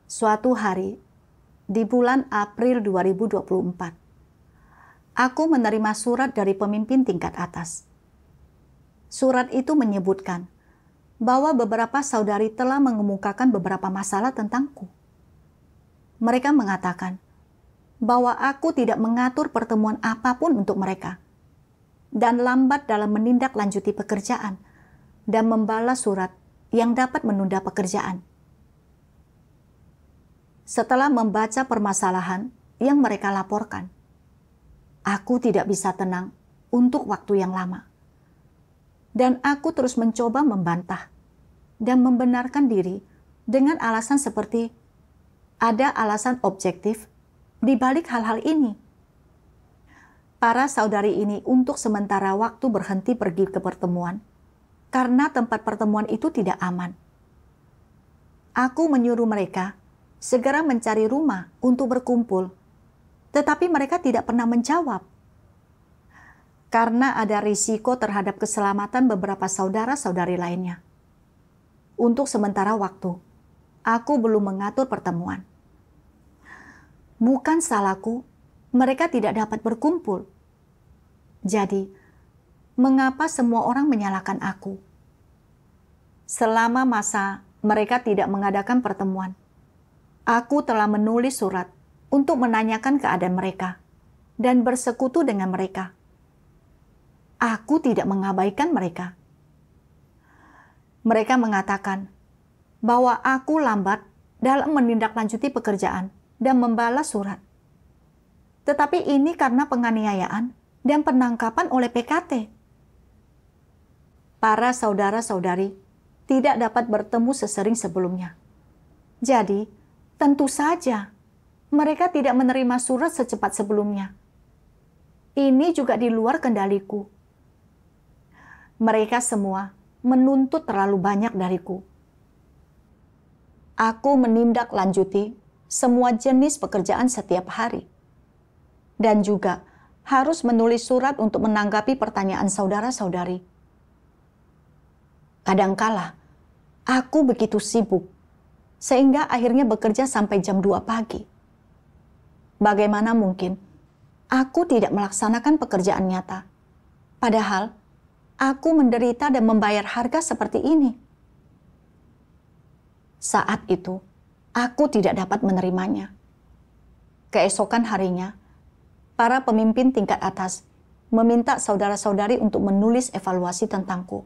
Suatu hari, di bulan April 2024, aku menerima surat dari pemimpin tingkat atas. Surat itu menyebutkan bahwa beberapa saudari telah mengemukakan beberapa masalah tentangku. Mereka mengatakan bahwa aku tidak mengatur pertemuan apapun untuk mereka dan lambat dalam menindaklanjuti pekerjaan dan membalas surat yang dapat menunda pekerjaan. Setelah membaca permasalahan yang mereka laporkan, aku tidak bisa tenang untuk waktu yang lama. Dan aku terus mencoba membantah dan membenarkan diri dengan alasan seperti ada alasan objektif di balik hal-hal ini. Para saudari ini untuk sementara waktu berhenti pergi ke pertemuan karena tempat pertemuan itu tidak aman. Aku menyuruh mereka segera mencari rumah untuk berkumpul, tetapi mereka tidak pernah menjawab. Karena ada risiko terhadap keselamatan beberapa saudara-saudari lainnya. Untuk sementara waktu, aku belum mengatur pertemuan. Bukan salahku, mereka tidak dapat berkumpul. Jadi, mengapa semua orang menyalahkan aku? Selama masa mereka tidak mengadakan pertemuan, aku telah menulis surat untuk menanyakan keadaan mereka dan bersekutu dengan mereka. Aku tidak mengabaikan mereka. Mereka mengatakan bahwa aku lambat dalam menindaklanjuti pekerjaan dan membalas surat. Tetapi ini karena penganiayaan dan penangkapan oleh PKT. Para saudara-saudari tidak dapat bertemu sesering sebelumnya. Jadi, tentu saja mereka tidak menerima surat secepat sebelumnya. Ini juga di luar kendaliku. Mereka semua menuntut terlalu banyak dariku. Aku menindaklanjuti semua jenis pekerjaan setiap hari. Dan juga harus menulis surat untuk menanggapi pertanyaan saudara-saudari. Kadangkala, aku begitu sibuk, sehingga akhirnya bekerja sampai jam 2 pagi. Bagaimana mungkin aku tidak melaksanakan pekerjaan nyata? Padahal, aku menderita dan membayar harga seperti ini. Saat itu, aku tidak dapat menerimanya. Keesokan harinya, para pemimpin tingkat atas meminta saudara-saudari untuk menulis evaluasi tentangku.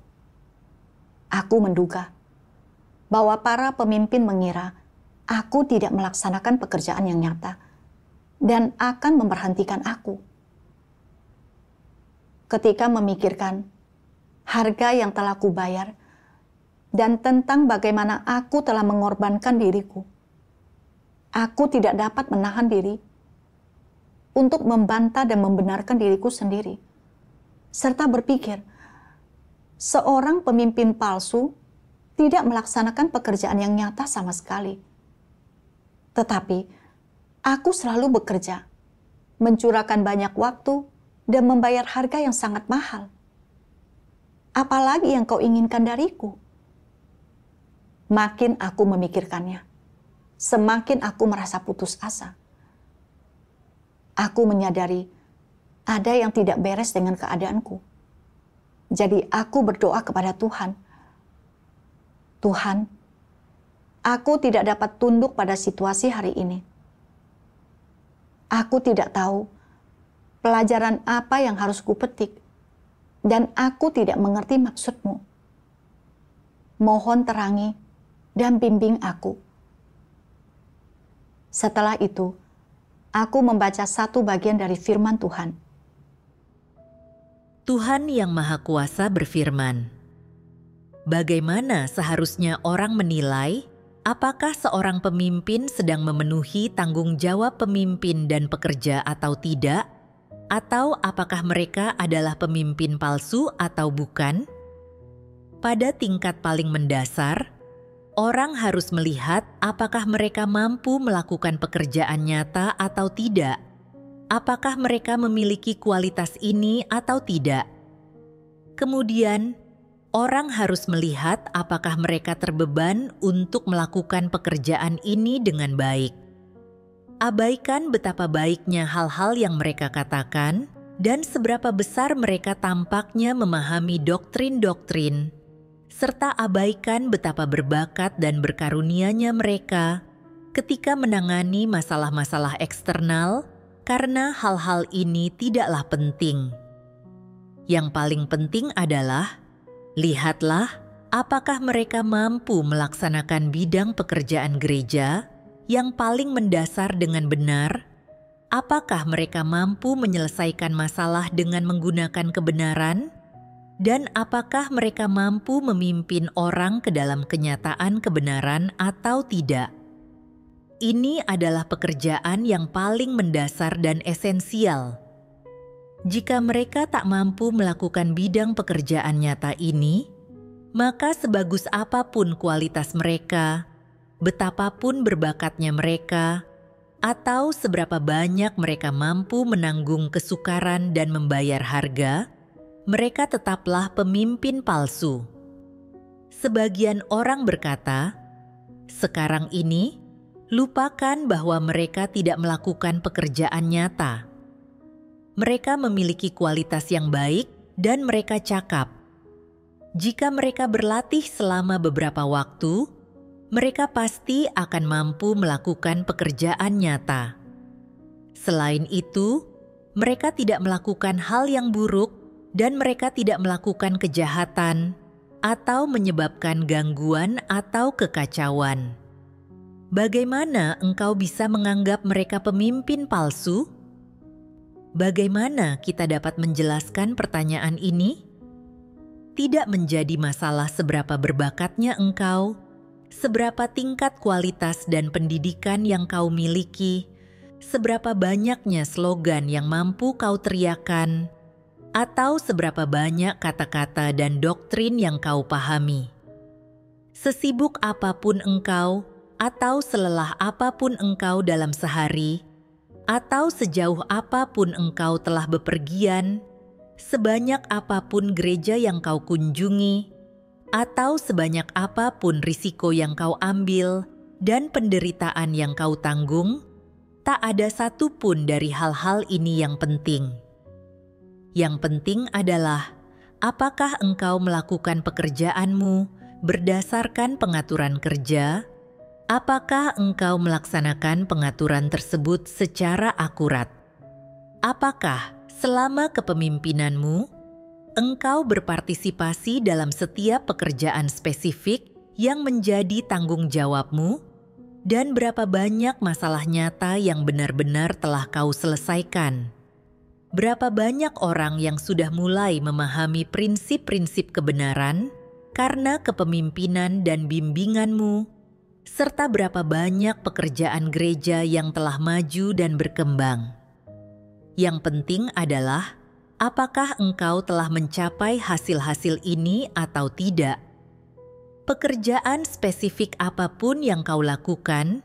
Aku menduga bahwa para pemimpin mengira aku tidak melaksanakan pekerjaan yang nyata dan akan memberhentikan aku. Ketika memikirkan harga yang telah kubayar dan tentang bagaimana aku telah mengorbankan diriku, aku tidak dapat menahan diri untuk membantah dan membenarkan diriku sendiri, serta berpikir, seorang pemimpin palsu tidak melaksanakan pekerjaan yang nyata sama sekali. Tetapi, aku selalu bekerja, mencurahkan banyak waktu, dan membayar harga yang sangat mahal. Apalagi yang kau inginkan dariku? Makin aku memikirkannya, semakin aku merasa putus asa. Aku menyadari ada yang tidak beres dengan keadaanku. Jadi aku berdoa kepada Tuhan. Tuhan, aku tidak dapat tunduk pada situasi hari ini. Aku tidak tahu pelajaran apa yang harus kupetik, dan aku tidak mengerti maksud-Mu. Mohon terangi dan bimbing aku. Setelah itu, aku membaca satu bagian dari firman Tuhan. Tuhan yang Maha Kuasa berfirman, bagaimana seharusnya orang menilai apakah seorang pemimpin sedang memenuhi tanggung jawab pemimpin dan pekerja atau tidak? Atau apakah mereka adalah pemimpin palsu atau bukan? Pada tingkat paling mendasar, orang harus melihat apakah mereka mampu melakukan pekerjaan nyata atau tidak. Apakah mereka memiliki kualitas ini atau tidak? Kemudian, orang harus melihat apakah mereka terbeban untuk melakukan pekerjaan ini dengan baik. Abaikan betapa baiknya hal-hal yang mereka katakan dan seberapa besar mereka tampaknya memahami doktrin-doktrin, serta abaikan betapa berbakat dan berkarunianya mereka ketika menangani masalah-masalah eksternal, karena hal-hal ini tidaklah penting. Yang paling penting adalah, lihatlah apakah mereka mampu melaksanakan bidang pekerjaan gereja yang paling mendasar dengan benar. Apakah mereka mampu menyelesaikan masalah dengan menggunakan kebenaran? Dan apakah mereka mampu memimpin orang ke dalam kenyataan kebenaran atau tidak? Ini adalah pekerjaan yang paling mendasar dan esensial. Jika mereka tak mampu melakukan bidang pekerjaan nyata ini, maka sebagus apapun kualitas mereka, betapapun berbakatnya mereka, atau seberapa banyak mereka mampu menanggung kesukaran dan membayar harga, mereka tetaplah pemimpin palsu. Sebagian orang berkata, sekarang ini, lupakan bahwa mereka tidak melakukan pekerjaan nyata. Mereka memiliki kualitas yang baik dan mereka cakap. Jika mereka berlatih selama beberapa waktu, mereka pasti akan mampu melakukan pekerjaan nyata. Selain itu, mereka tidak melakukan hal yang buruk dan mereka tidak melakukan kejahatan atau menyebabkan gangguan atau kekacauan. Bagaimana engkau bisa menganggap mereka pemimpin palsu? Bagaimana kita dapat menjelaskan pertanyaan ini? Tidak menjadi masalah seberapa berbakatnya engkau, seberapa tingkat kualitas dan pendidikan yang kau miliki, seberapa banyaknya slogan yang mampu kau teriakan, atau seberapa banyak kata-kata dan doktrin yang kau pahami. Sesibuk apapun engkau, atau selelah apapun engkau dalam sehari, atau sejauh apapun engkau telah bepergian, sebanyak apapun gereja yang kau kunjungi, atau sebanyak apapun risiko yang kau ambil dan penderitaan yang kau tanggung, tak ada satupun dari hal-hal ini yang penting. Yang penting adalah, apakah engkau melakukan pekerjaanmu berdasarkan pengaturan kerja? Apakah engkau melaksanakan pengaturan tersebut secara akurat? Apakah selama kepemimpinanmu, engkau berpartisipasi dalam setiap pekerjaan spesifik yang menjadi tanggung jawabmu? Dan berapa banyak masalah nyata yang benar-benar telah kau selesaikan? Berapa banyak orang yang sudah mulai memahami prinsip-prinsip kebenaran karena kepemimpinan dan bimbinganmu? Serta berapa banyak pekerjaan gereja yang telah maju dan berkembang. Yang penting adalah, apakah engkau telah mencapai hasil-hasil ini atau tidak? Pekerjaan spesifik apapun yang kau lakukan,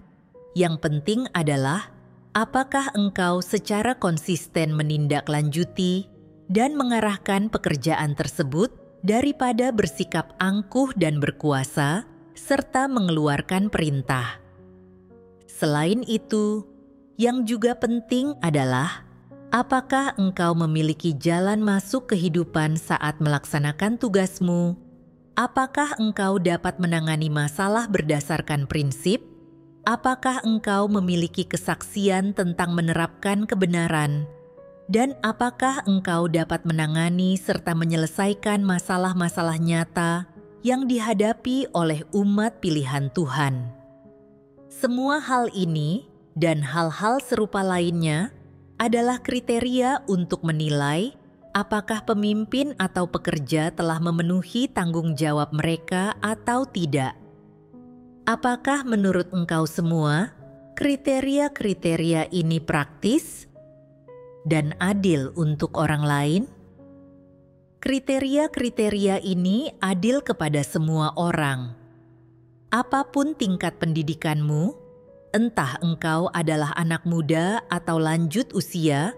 yang penting adalah, apakah engkau secara konsisten menindaklanjuti dan mengarahkan pekerjaan tersebut daripada bersikap angkuh dan berkuasa, serta mengeluarkan perintah. Selain itu, yang juga penting adalah apakah engkau memiliki jalan masuk kehidupan saat melaksanakan tugasmu? Apakah engkau dapat menangani masalah berdasarkan prinsip? Apakah engkau memiliki kesaksian tentang menerapkan kebenaran? Dan apakah engkau dapat menangani serta menyelesaikan masalah-masalah nyata yang dihadapi oleh umat pilihan Tuhan? Semua hal ini dan hal-hal serupa lainnya adalah kriteria untuk menilai apakah pemimpin atau pekerja telah memenuhi tanggung jawab mereka atau tidak. Apakah menurut engkau semua kriteria-kriteria ini praktis dan adil untuk orang lain? Kriteria-kriteria ini adil kepada semua orang. Apapun tingkat pendidikanmu, entah engkau adalah anak muda atau lanjut usia,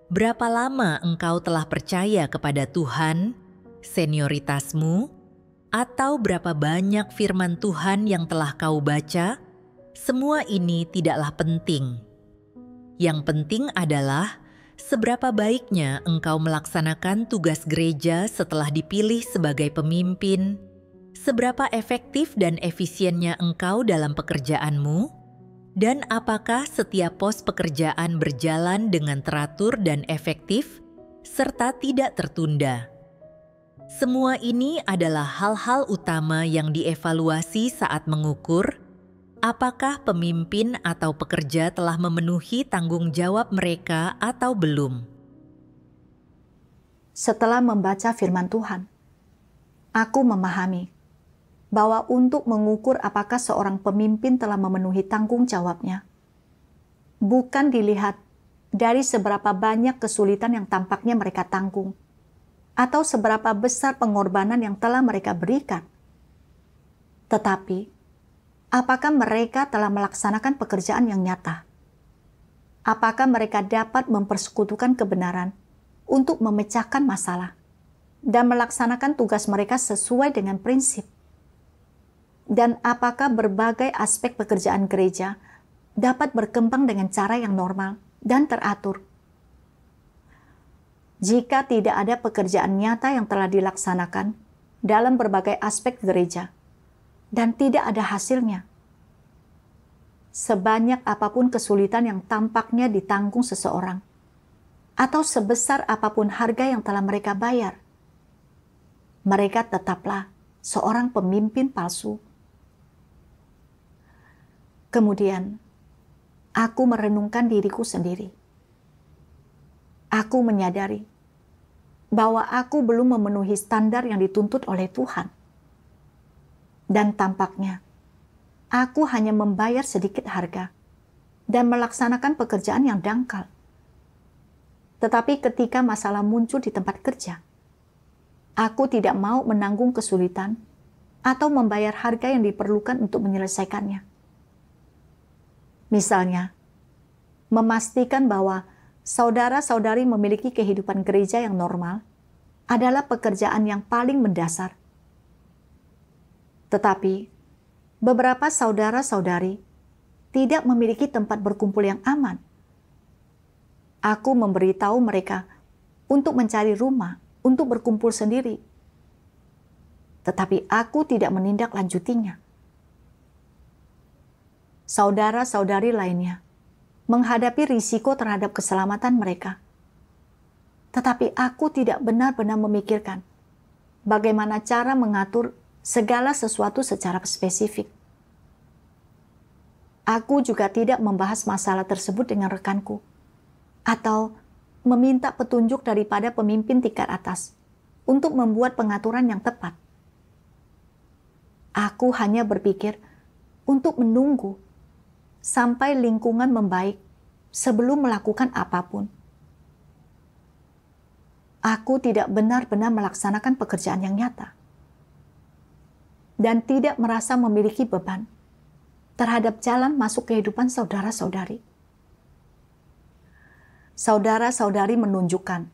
berapa lama engkau telah percaya kepada Tuhan, senioritasmu, atau berapa banyak firman Tuhan yang telah kau baca, semua ini tidaklah penting. Yang penting adalah seberapa baiknya engkau melaksanakan tugas gereja setelah dipilih sebagai pemimpin, seberapa efektif dan efisiennya engkau dalam pekerjaanmu, dan apakah setiap pos pekerjaan berjalan dengan teratur dan efektif, serta tidak tertunda. Semua ini adalah hal-hal utama yang dievaluasi saat mengukur apakah pemimpin atau pekerja telah memenuhi tanggung jawab mereka atau belum. Setelah membaca firman Tuhan, aku memahami bahwa untuk mengukur apakah seorang pemimpin telah memenuhi tanggung jawabnya, bukan dilihat dari seberapa banyak kesulitan yang tampaknya mereka tanggung, atau seberapa besar pengorbanan yang telah mereka berikan. Tetapi, apakah mereka telah melaksanakan pekerjaan yang nyata? Apakah mereka dapat mempersekutukan kebenaran untuk memecahkan masalah dan melaksanakan tugas mereka sesuai dengan prinsip? Dan apakah berbagai aspek pekerjaan gereja dapat berkembang dengan cara yang normal dan teratur? Jika tidak ada pekerjaan nyata yang telah dilaksanakan dalam berbagai aspek gereja dan tidak ada hasilnya, sebanyak apapun kesulitan yang tampaknya ditanggung seseorang, atau sebesar apapun harga yang telah mereka bayar, mereka tetaplah seorang pemimpin palsu. Kemudian, aku merenungkan diriku sendiri. Aku menyadari bahwa aku belum memenuhi standar yang dituntut oleh Tuhan. Dan tampaknya, aku hanya membayar sedikit harga dan melaksanakan pekerjaan yang dangkal. Tetapi ketika masalah muncul di tempat kerja, aku tidak mau menanggung kesulitan atau membayar harga yang diperlukan untuk menyelesaikannya. Misalnya, memastikan bahwa saudara-saudari memiliki kehidupan gereja yang normal adalah pekerjaan yang paling mendasar. Tetapi, beberapa saudara-saudari tidak memiliki tempat berkumpul yang aman. Aku memberitahu mereka untuk mencari rumah untuk berkumpul sendiri. Tetapi aku tidak menindaklanjutinya. Saudara-saudari lainnya menghadapi risiko terhadap keselamatan mereka. Tetapi aku tidak benar-benar memikirkan bagaimana cara mengatur segala sesuatu secara spesifik. Aku juga tidak membahas masalah tersebut dengan rekanku, atau meminta petunjuk daripada pemimpin tingkat atas untuk membuat pengaturan yang tepat. Aku hanya berpikir untuk menunggu sampai lingkungan membaik sebelum melakukan apapun. Aku tidak benar-benar melaksanakan pekerjaan yang nyata dan tidak merasa memiliki beban terhadap jalan masuk kehidupan saudara-saudari. Saudara-saudari menunjukkan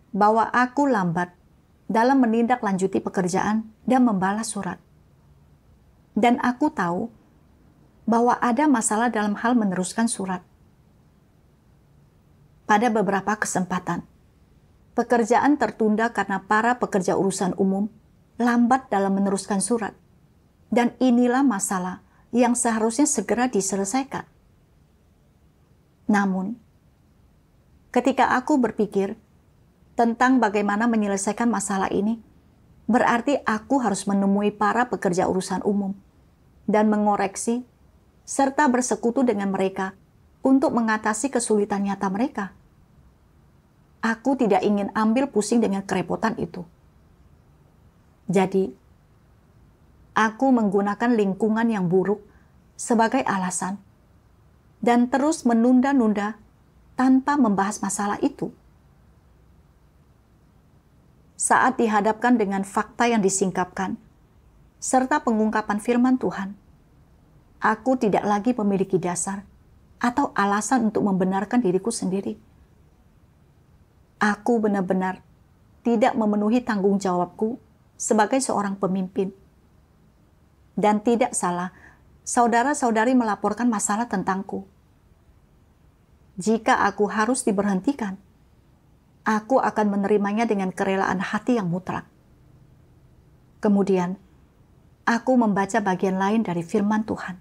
bahwa aku lambat dalam menindaklanjuti pekerjaan dan membalas surat. Dan aku tahu bahwa ada masalah dalam hal meneruskan surat. Pada beberapa kesempatan, pekerjaan tertunda karena para pekerja urusan umum lambat dalam meneruskan surat. Dan inilah masalah yang seharusnya segera diselesaikan. Namun, ketika aku berpikir tentang bagaimana menyelesaikan masalah ini, berarti aku harus menemui para pekerja urusan umum dan mengoreksi serta bersekutu dengan mereka untuk mengatasi kesulitan nyata mereka. Aku tidak ingin ambil pusing dengan kerepotan itu. Jadi, aku menggunakan lingkungan yang buruk sebagai alasan dan terus menunda-nunda tanpa membahas masalah itu. Saat dihadapkan dengan fakta yang disingkapkan, serta pengungkapan firman Tuhan, aku tidak lagi memiliki dasar atau alasan untuk membenarkan diriku sendiri. Aku benar-benar tidak memenuhi tanggung jawabku sebagai seorang pemimpin. Dan tidak salah, saudara-saudari melaporkan masalah tentangku. Jika aku harus diberhentikan, aku akan menerimanya dengan kerelaan hati yang mutlak. Kemudian, aku membaca bagian lain dari firman Tuhan.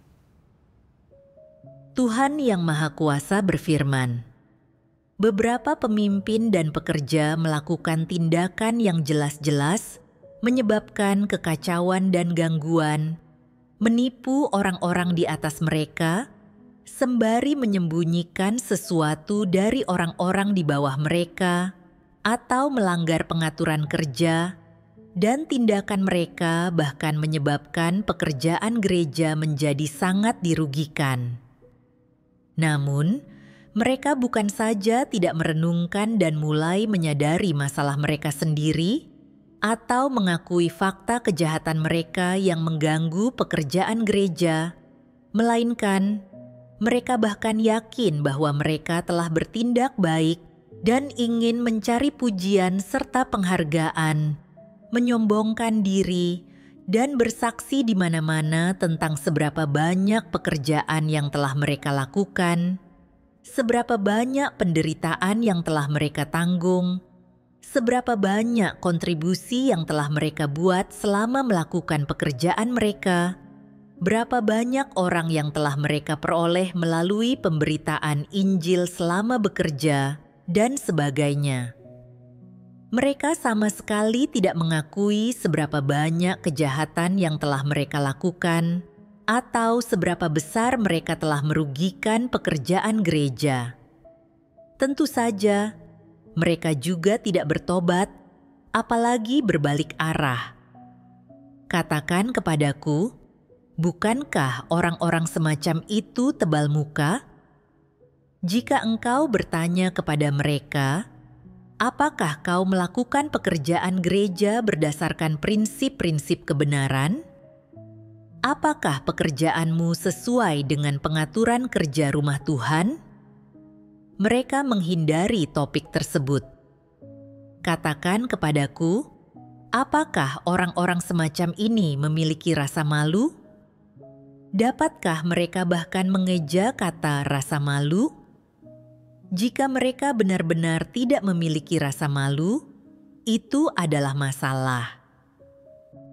Tuhan Yang Maha Kuasa berfirman, beberapa pemimpin dan pekerja melakukan tindakan yang jelas-jelas menyebabkan kekacauan dan gangguan, menipu orang-orang di atas mereka, sembari menyembunyikan sesuatu dari orang-orang di bawah mereka, atau melanggar pengaturan kerja, dan tindakan mereka bahkan menyebabkan pekerjaan gereja menjadi sangat dirugikan. Namun, mereka bukan saja tidak merenungkan dan mulai menyadari masalah mereka sendiri, atau mengakui fakta kejahatan mereka yang mengganggu pekerjaan gereja, melainkan mereka bahkan yakin bahwa mereka telah bertindak baik dan ingin mencari pujian serta penghargaan, menyombongkan diri, dan bersaksi di mana-mana tentang seberapa banyak pekerjaan yang telah mereka lakukan, seberapa banyak penderitaan yang telah mereka tanggung, seberapa banyak kontribusi yang telah mereka buat selama melakukan pekerjaan mereka, berapa banyak orang yang telah mereka peroleh melalui pemberitaan Injil selama bekerja, dan sebagainya. Mereka sama sekali tidak mengakui seberapa banyak kejahatan yang telah mereka lakukan atau seberapa besar mereka telah merugikan pekerjaan gereja. Tentu saja, mereka juga tidak bertobat, apalagi berbalik arah. Katakan kepadaku, bukankah orang-orang semacam itu tebal muka? Jika engkau bertanya kepada mereka, apakah kau melakukan pekerjaan gereja berdasarkan prinsip-prinsip kebenaran? Apakah pekerjaanmu sesuai dengan pengaturan kerja rumah Tuhan? Mereka menghindari topik tersebut. Katakan kepadaku, apakah orang-orang semacam ini memiliki rasa malu? Dapatkah mereka bahkan mengeja kata rasa malu? Jika mereka benar-benar tidak memiliki rasa malu, itu adalah masalah.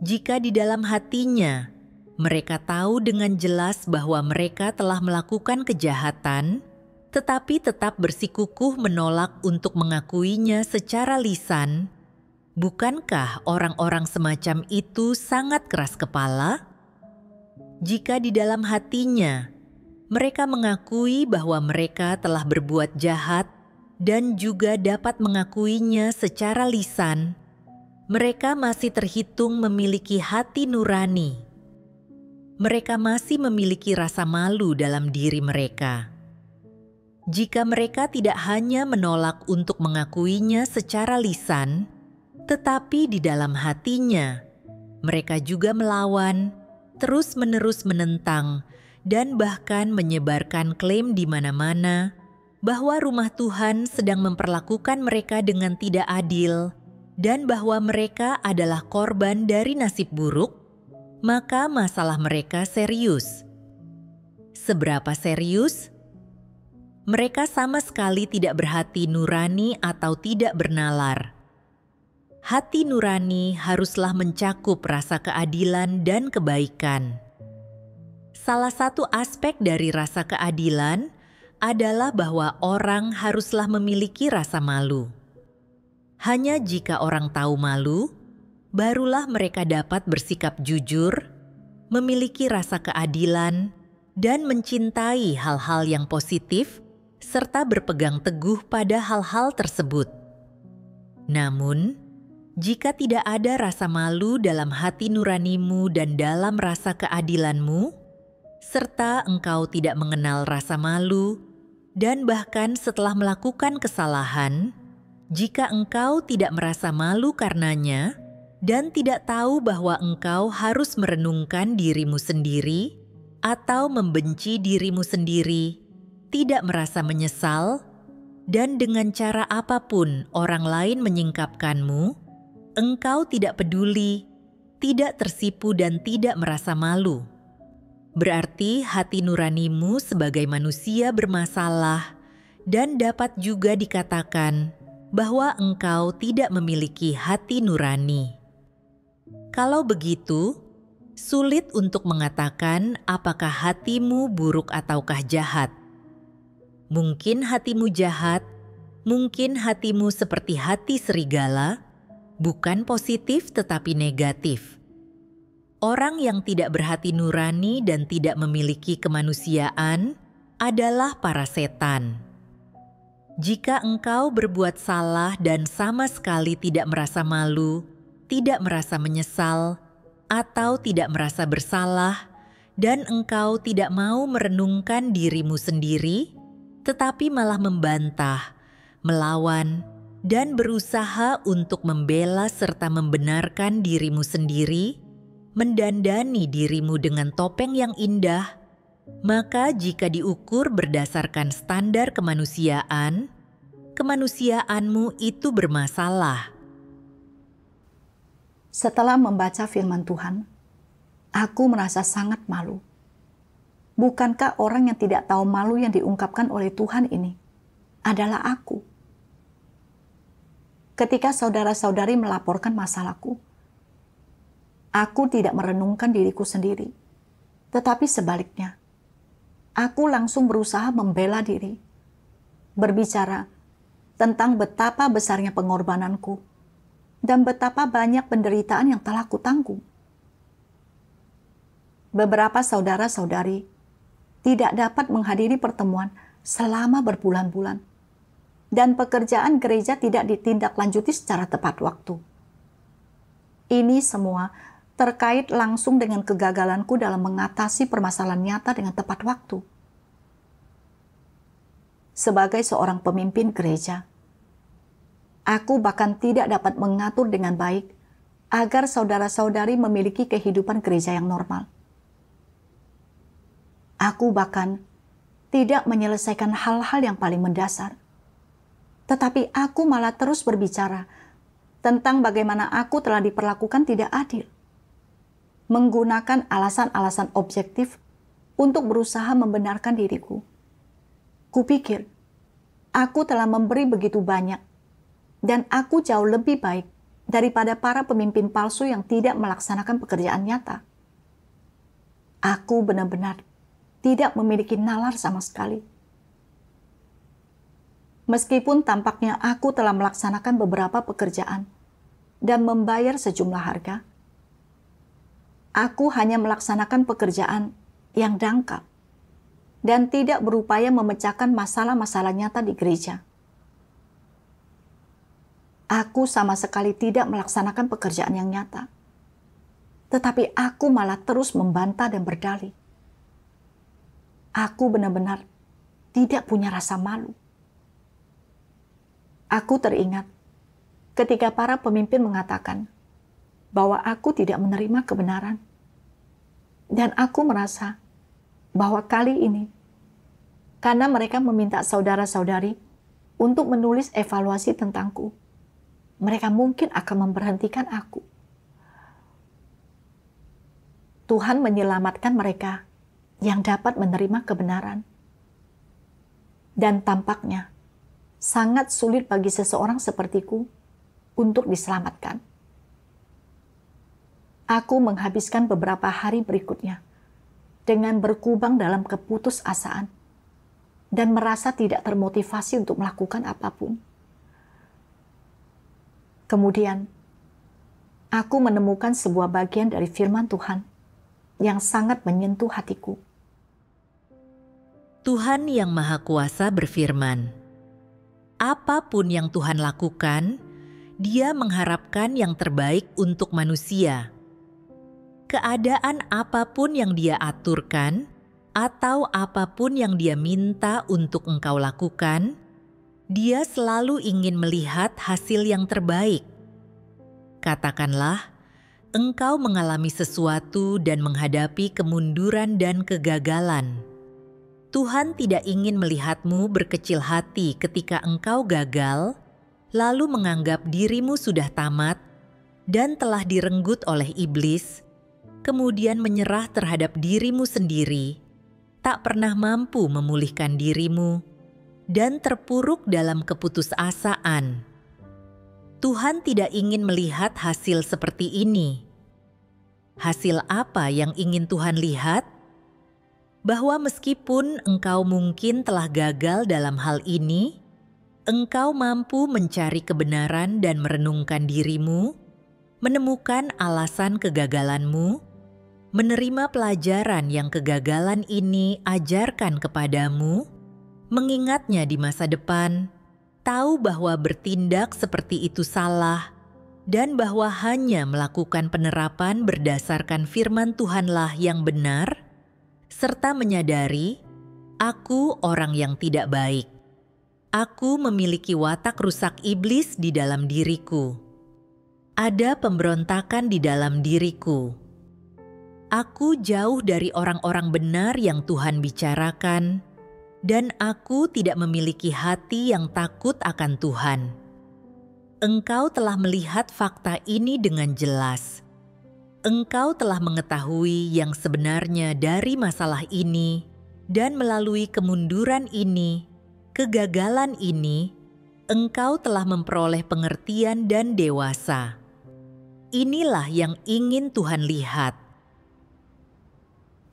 Jika di dalam hatinya mereka tahu dengan jelas bahwa mereka telah melakukan kejahatan, tetapi tetap bersikukuh menolak untuk mengakuinya secara lisan, bukankah orang-orang semacam itu sangat keras kepala? Jika di dalam hatinya mereka mengakui bahwa mereka telah berbuat jahat dan juga dapat mengakuinya secara lisan, mereka masih terhitung memiliki hati nurani. Mereka masih memiliki rasa malu dalam diri mereka. Jika mereka tidak hanya menolak untuk mengakuinya secara lisan, tetapi di dalam hatinya, mereka juga melawan, terus-menerus menentang, dan bahkan menyebarkan klaim di mana-mana bahwa rumah Tuhan sedang memperlakukan mereka dengan tidak adil dan bahwa mereka adalah korban dari nasib buruk, maka masalah mereka serius. Seberapa serius? Mereka sama sekali tidak berhati nurani atau tidak bernalar. Hati nurani haruslah mencakup rasa keadilan dan kebaikan. Salah satu aspek dari rasa keadilan adalah bahwa orang haruslah memiliki rasa malu. Hanya jika orang tahu malu, barulah mereka dapat bersikap jujur, memiliki rasa keadilan, dan mencintai hal-hal yang positif, serta berpegang teguh pada hal-hal tersebut. Namun, jika tidak ada rasa malu dalam hati nuranimu dan dalam rasa keadilanmu, serta engkau tidak mengenal rasa malu, dan bahkan setelah melakukan kesalahan, jika engkau tidak merasa malu karenanya, dan tidak tahu bahwa engkau harus merenungkan dirimu sendiri, atau membenci dirimu sendiri, tidak merasa menyesal, dan dengan cara apapun orang lain menyingkapkanmu, engkau tidak peduli tidak tersipu dan tidak merasa malu. Berarti hati nuranimu sebagai manusia bermasalah dan dapat juga dikatakan bahwa engkau tidak memiliki hati nurani. Kalau begitu, sulit untuk mengatakan apakah hatimu buruk ataukah jahat. Mungkin hatimu jahat, mungkin hatimu seperti hati serigala, bukan positif tetapi negatif. Orang yang tidak berhati nurani dan tidak memiliki kemanusiaan adalah para setan. Jika engkau berbuat salah dan sama sekali tidak merasa malu, tidak merasa menyesal, atau tidak merasa bersalah, dan engkau tidak mau merenungkan dirimu sendiri, tetapi malah membantah, melawan, dan berusaha untuk membela serta membenarkan dirimu sendiri, mendandani dirimu dengan topeng yang indah, maka jika diukur berdasarkan standar kemanusiaan, kemanusiaanmu itu bermasalah. Setelah membaca firman Tuhan, aku merasa sangat malu. Bukankah orang yang tidak tahu malu yang diungkapkan oleh Tuhan ini adalah aku? Ketika saudara-saudari melaporkan masalahku, aku tidak merenungkan diriku sendiri, tetapi sebaliknya, aku langsung berusaha membela diri, berbicara tentang betapa besarnya pengorbananku dan betapa banyak penderitaan yang telah kutanggung. Beberapa saudara-saudari tidak dapat menghadiri pertemuan selama berbulan-bulan, dan pekerjaan gereja tidak ditindaklanjuti secara tepat waktu. Ini semua terkait langsung dengan kegagalanku dalam mengatasi permasalahan nyata dengan tepat waktu. Sebagai seorang pemimpin gereja, aku bahkan tidak dapat mengatur dengan baik agar saudara-saudari memiliki kehidupan gereja yang normal. Aku bahkan tidak menyelesaikan hal-hal yang paling mendasar. Tetapi aku malah terus berbicara tentang bagaimana aku telah diperlakukan tidak adil. Menggunakan alasan-alasan objektif untuk berusaha membenarkan diriku. Kupikir, aku telah memberi begitu banyak, dan aku jauh lebih baik daripada para pemimpin palsu yang tidak melaksanakan pekerjaan nyata. Aku benar-benar tidak memiliki nalar sama sekali. Meskipun tampaknya aku telah melaksanakan beberapa pekerjaan dan membayar sejumlah harga, aku hanya melaksanakan pekerjaan yang dangkal dan tidak berupaya memecahkan masalah-masalah nyata di gereja. Aku sama sekali tidak melaksanakan pekerjaan yang nyata, tetapi aku malah terus membantah dan berdalih. Aku benar-benar tidak punya rasa malu. Aku teringat ketika para pemimpin mengatakan bahwa aku tidak menerima kebenaran. Dan aku merasa bahwa kali ini, karena mereka meminta saudara-saudari untuk menulis evaluasi tentangku, mereka mungkin akan memberhentikan aku. Tuhan menyelamatkan mereka yang dapat menerima kebenaran. Dan tampaknya sangat sulit bagi seseorang sepertiku untuk diselamatkan. Aku menghabiskan beberapa hari berikutnya dengan berkubang dalam keputusasaan dan merasa tidak termotivasi untuk melakukan apapun. Kemudian, aku menemukan sebuah bagian dari firman Tuhan yang sangat menyentuh hatiku. Tuhan Yang Maha Kuasa berfirman, apapun yang Tuhan lakukan, Dia mengharapkan yang terbaik untuk manusia. Keadaan apapun yang Dia aturkan, atau apapun yang Dia minta untuk engkau lakukan, Dia selalu ingin melihat hasil yang terbaik. Katakanlah, engkau mengalami sesuatu dan menghadapi kemunduran dan kegagalan. Tuhan tidak ingin melihatmu berkecil hati ketika engkau gagal, lalu menganggap dirimu sudah tamat, dan telah direnggut oleh iblis, kemudian menyerah terhadap dirimu sendiri, tak pernah mampu memulihkan dirimu, dan terpuruk dalam keputusasaan. Tuhan tidak ingin melihat hasil seperti ini. Hasil apa yang ingin Tuhan lihat? Bahwa meskipun engkau mungkin telah gagal dalam hal ini, engkau mampu mencari kebenaran dan merenungkan dirimu, menemukan alasan kegagalanmu, menerima pelajaran yang kegagalan ini ajarkan kepadamu, mengingatnya di masa depan, tahu bahwa bertindak seperti itu salah, dan bahwa hanya melakukan penerapan berdasarkan firman Tuhanlah yang benar, serta menyadari, aku orang yang tidak baik. Aku memiliki watak rusak iblis di dalam diriku. Ada pemberontakan di dalam diriku. Aku jauh dari orang-orang benar yang Tuhan bicarakan, dan aku tidak memiliki hati yang takut akan Tuhan. Engkau telah melihat fakta ini dengan jelas. Engkau telah mengetahui yang sebenarnya dari masalah ini, dan melalui kemunduran ini, kegagalan ini, engkau telah memperoleh pengertian dan dewasa. Inilah yang ingin Tuhan lihat.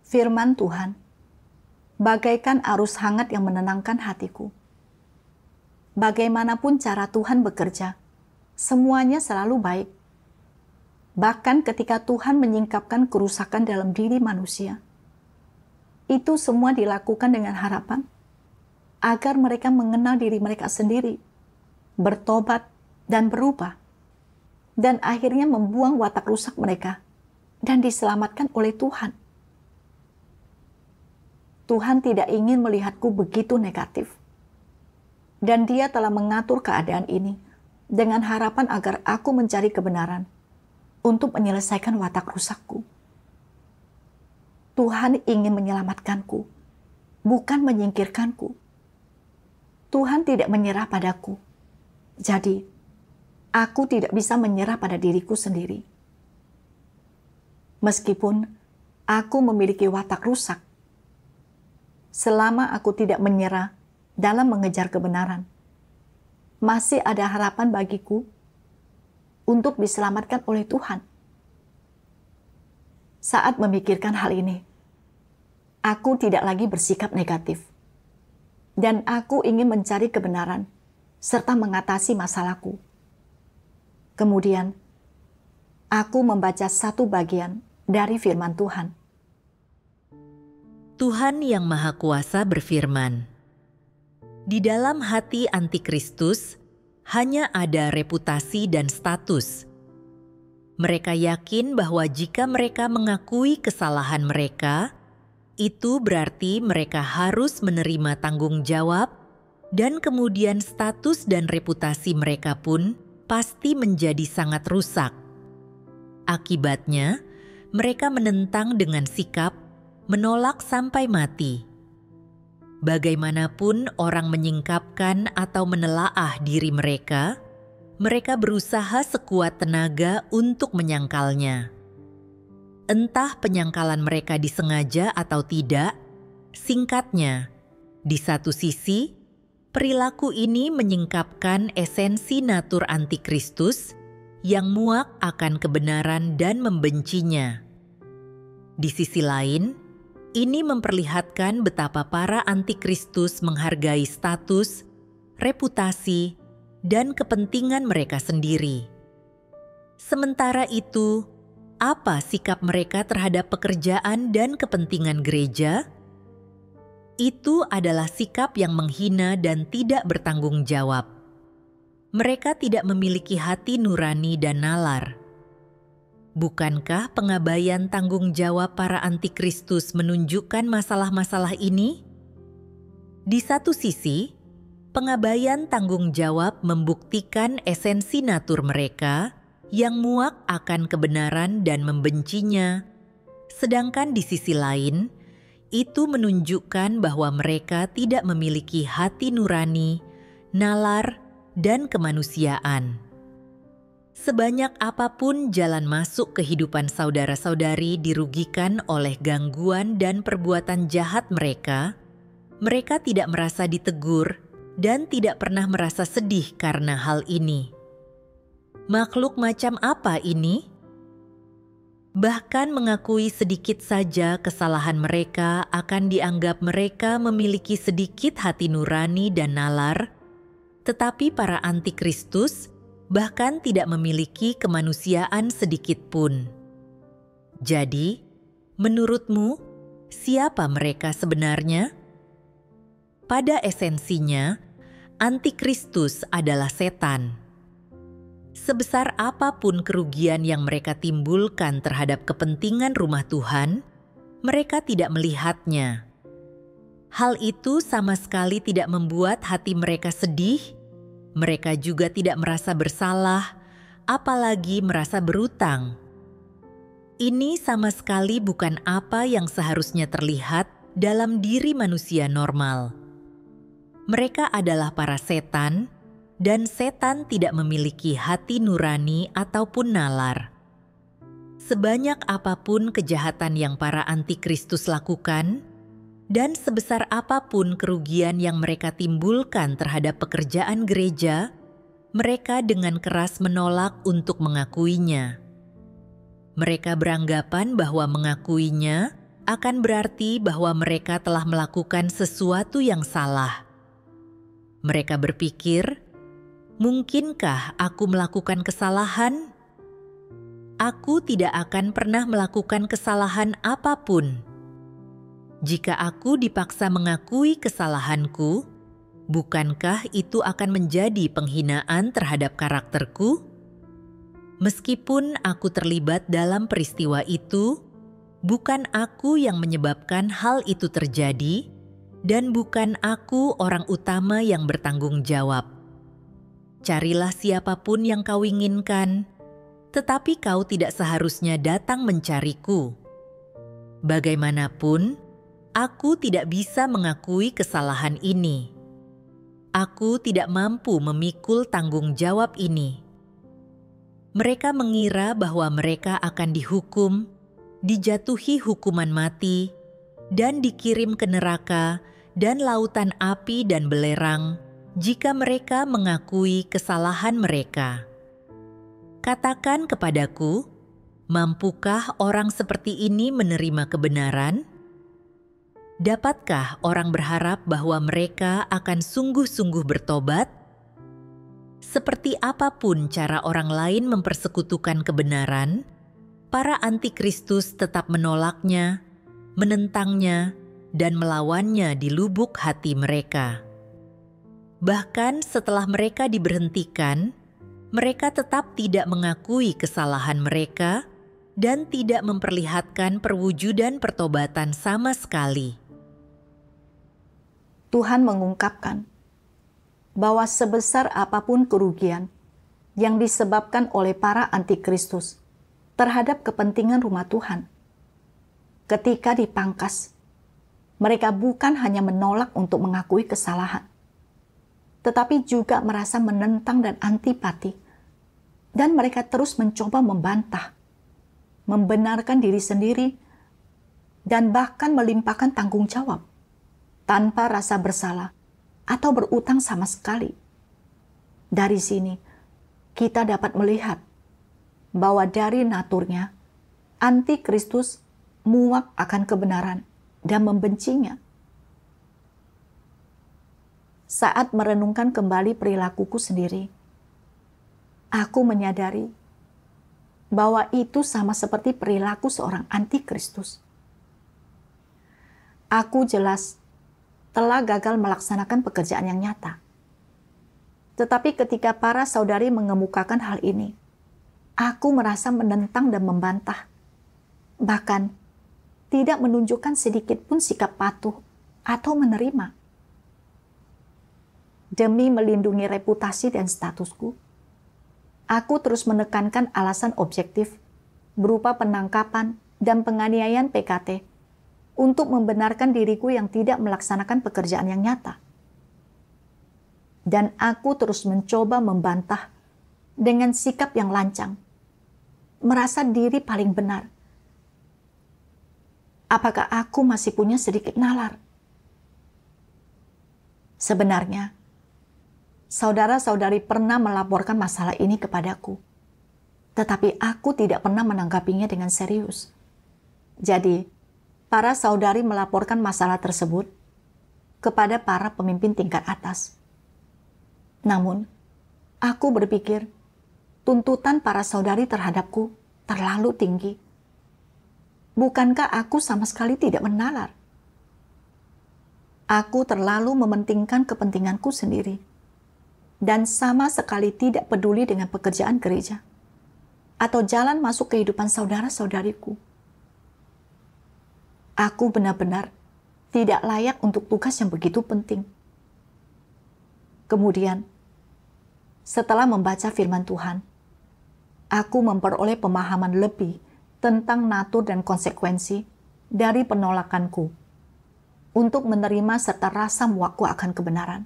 Firman Tuhan, bagaikan arus hangat yang menenangkan hatiku. Bagaimanapun cara Tuhan bekerja, semuanya selalu baik. Bahkan ketika Tuhan menyingkapkan kerusakan dalam diri manusia, itu semua dilakukan dengan harapan agar mereka mengenal diri mereka sendiri, bertobat dan berubah, dan akhirnya membuang watak rusak mereka dan diselamatkan oleh Tuhan. Tuhan tidak ingin melihatku begitu negatif, dan Dia telah mengatur keadaan ini dengan harapan agar aku mencari kebenaran untuk menyelesaikan watak rusakku. Tuhan ingin menyelamatkanku, bukan menyingkirkanku. Tuhan tidak menyerah padaku. Jadi, aku tidak bisa menyerah pada diriku sendiri. Meskipun aku memiliki watak rusak, selama aku tidak menyerah dalam mengejar kebenaran, masih ada harapan bagiku untuk diselamatkan oleh Tuhan. Saat memikirkan hal ini, aku tidak lagi bersikap negatif, dan aku ingin mencari kebenaran serta mengatasi masalahku. Kemudian, aku membaca satu bagian dari firman Tuhan. Tuhan yang Maha Kuasa berfirman, "Di dalam hati antikristus hanya ada reputasi dan status. Mereka yakin bahwa jika mereka mengakui kesalahan mereka, itu berarti mereka harus menerima tanggung jawab, dan kemudian status dan reputasi mereka pun pasti menjadi sangat rusak. Akibatnya, mereka menentang dengan sikap menolak sampai mati. Bagaimanapun orang menyingkapkan atau menelaah diri mereka berusaha sekuat tenaga untuk menyangkalnya. Entah penyangkalan mereka disengaja atau tidak, singkatnya, di satu sisi, perilaku ini menyingkapkan esensi natur antikristus yang muak akan kebenaran dan membencinya. Di sisi lain, ini memperlihatkan betapa para antikristus menghargai status, reputasi, dan kepentingan mereka sendiri. Sementara itu, apa sikap mereka terhadap pekerjaan dan kepentingan gereja? Itu adalah sikap yang menghina dan tidak bertanggung jawab. Mereka tidak memiliki hati nurani dan nalar. Bukankah pengabaian tanggung jawab para antikristus menunjukkan masalah-masalah ini? Di satu sisi, pengabaian tanggung jawab membuktikan esensi natur mereka yang muak akan kebenaran dan membencinya, sedangkan di sisi lain, itu menunjukkan bahwa mereka tidak memiliki hati nurani, nalar, dan kemanusiaan. Sebanyak apapun jalan masuk kehidupan saudara-saudari dirugikan oleh gangguan dan perbuatan jahat mereka tidak merasa ditegur dan tidak pernah merasa sedih karena hal ini. Makhluk macam apa ini? Bahkan mengakui sedikit saja kesalahan mereka akan dianggap mereka memiliki sedikit hati nurani dan nalar, tetapi para antikristus bahkan tidak memiliki kemanusiaan sedikit pun. Jadi, menurutmu, siapa mereka sebenarnya? Pada esensinya, antikristus adalah setan. Sebesar apapun kerugian yang mereka timbulkan terhadap kepentingan rumah Tuhan, mereka tidak melihatnya. Hal itu sama sekali tidak membuat hati mereka sedih. Mereka juga tidak merasa bersalah, apalagi merasa berutang. Ini sama sekali bukan apa yang seharusnya terlihat dalam diri manusia normal. Mereka adalah para setan, dan setan tidak memiliki hati nurani ataupun nalar. Sebanyak apapun kejahatan yang para antikristus lakukan, dan sebesar apapun kerugian yang mereka timbulkan terhadap pekerjaan gereja, mereka dengan keras menolak untuk mengakuinya. Mereka beranggapan bahwa mengakuinya akan berarti bahwa mereka telah melakukan sesuatu yang salah. Mereka berpikir, mungkinkah aku melakukan kesalahan? Aku tidak akan pernah melakukan kesalahan apapun. Jika aku dipaksa mengakui kesalahanku, bukankah itu akan menjadi penghinaan terhadap karakterku? Meskipun aku terlibat dalam peristiwa itu, bukan aku yang menyebabkan hal itu terjadi, dan bukan aku orang utama yang bertanggung jawab. Carilah siapapun yang kau inginkan, tetapi kau tidak seharusnya datang mencariku. Bagaimanapun, aku tidak bisa mengakui kesalahan ini. Aku tidak mampu memikul tanggung jawab ini. Mereka mengira bahwa mereka akan dihukum, dijatuhi hukuman mati, dan dikirim ke neraka dan lautan api dan belerang jika mereka mengakui kesalahan mereka. Katakan kepadaku, mampukah orang seperti ini menerima kebenaran? Dapatkah orang berharap bahwa mereka akan sungguh-sungguh bertobat? Seperti apapun cara orang lain mempersekutukan kebenaran, para antikristus tetap menolaknya, menentangnya, dan melawannya di lubuk hati mereka. Bahkan setelah mereka diberhentikan, mereka tetap tidak mengakui kesalahan mereka dan tidak memperlihatkan perwujudan pertobatan sama sekali. Tuhan mengungkapkan bahwa sebesar apapun kerugian yang disebabkan oleh para antikristus terhadap kepentingan rumah Tuhan, ketika dipangkas, mereka bukan hanya menolak untuk mengakui kesalahan, tetapi juga merasa menentang dan antipati, dan mereka terus mencoba membantah, membenarkan diri sendiri, dan bahkan melimpahkan tanggung jawab tanpa rasa bersalah atau berutang sama sekali. Dari sini, kita dapat melihat bahwa dari naturnya, antikristus muak akan kebenaran dan membencinya. Saat merenungkan kembali perilakuku sendiri, aku menyadari bahwa itu sama seperti perilaku seorang antikristus. Aku jelas telah gagal melaksanakan pekerjaan yang nyata. Tetapi ketika para saudari mengemukakan hal ini, aku merasa menentang dan membantah. Bahkan tidak menunjukkan sedikit pun sikap patuh atau menerima. Demi melindungi reputasi dan statusku, aku terus menekankan alasan objektif berupa penangkapan dan penganiayaan PKT untuk membenarkan diriku yang tidak melaksanakan pekerjaan yang nyata. Dan aku terus mencoba membantah dengan sikap yang lancang, merasa diri paling benar. Apakah aku masih punya sedikit nalar? Sebenarnya, saudara-saudari pernah melaporkan masalah ini kepadaku, tetapi aku tidak pernah menanggapinya dengan serius. Jadi, para saudari melaporkan masalah tersebut kepada para pemimpin tingkat atas. Namun, aku berpikir tuntutan para saudari terhadapku terlalu tinggi. Bukankah aku sama sekali tidak menalar? Aku terlalu mementingkan kepentinganku sendiri dan sama sekali tidak peduli dengan pekerjaan gereja atau jalan masuk kehidupan saudara-saudariku. Aku benar-benar tidak layak untuk tugas yang begitu penting. Kemudian, setelah membaca firman Tuhan, aku memperoleh pemahaman lebih tentang natur dan konsekuensi dari penolakanku untuk menerima serta rasa muakku akan kebenaran.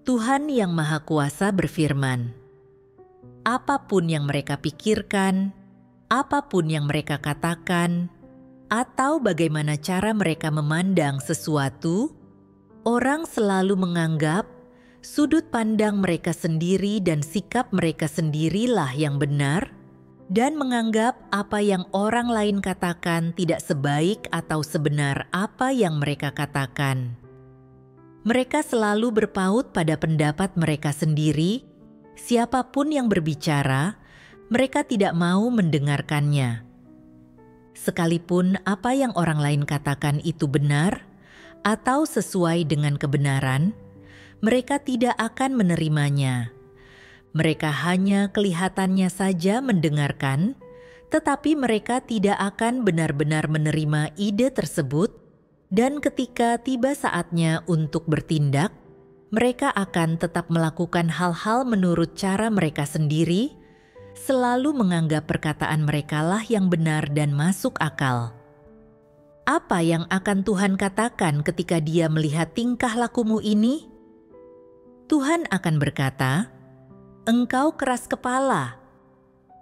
Tuhan yang Maha Kuasa berfirman, apapun yang mereka pikirkan, apapun yang mereka katakan, atau bagaimana cara mereka memandang sesuatu, orang selalu menganggap sudut pandang mereka sendiri dan sikap mereka sendirilah yang benar, dan menganggap apa yang orang lain katakan tidak sebaik atau sebenar apa yang mereka katakan. Mereka selalu berpaut pada pendapat mereka sendiri. Siapapun yang berbicara, mereka tidak mau mendengarkannya. Sekalipun apa yang orang lain katakan itu benar atau sesuai dengan kebenaran, mereka tidak akan menerimanya. Mereka hanya kelihatannya saja mendengarkan, tetapi mereka tidak akan benar-benar menerima ide tersebut, dan ketika tiba saatnya untuk bertindak, mereka akan tetap melakukan hal-hal menurut cara mereka sendiri, selalu menganggap perkataan merekalah yang benar dan masuk akal. Apa yang akan Tuhan katakan ketika Dia melihat tingkah lakumu ini? Tuhan akan berkata, engkau keras kepala.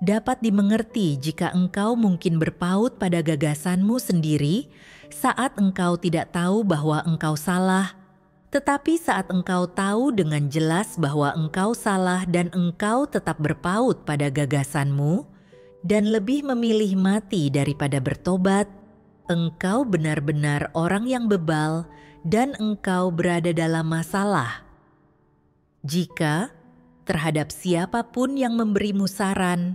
Dapat dimengerti jika engkau mungkin berpaut pada gagasanmu sendiri saat engkau tidak tahu bahwa engkau salah, tetapi saat engkau tahu dengan jelas bahwa engkau salah dan engkau tetap berpaut pada gagasanmu dan lebih memilih mati daripada bertobat, engkau benar-benar orang yang bebal dan engkau berada dalam masalah. Jika terhadap siapapun yang memberimu saran,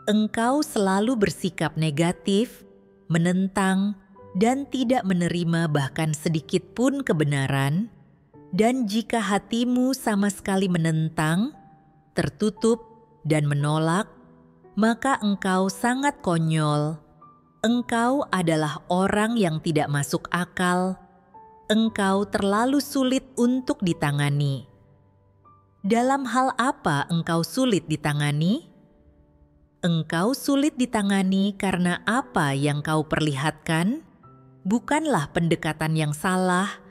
engkau selalu bersikap negatif, menentang, dan tidak menerima bahkan sedikit pun kebenaran, dan jika hatimu sama sekali menentang, tertutup, dan menolak, maka engkau sangat konyol. Engkau adalah orang yang tidak masuk akal. Engkau terlalu sulit untuk ditangani. Dalam hal apa engkau sulit ditangani? Engkau sulit ditangani karena apa yang kau perlihatkan bukanlah pendekatan yang salah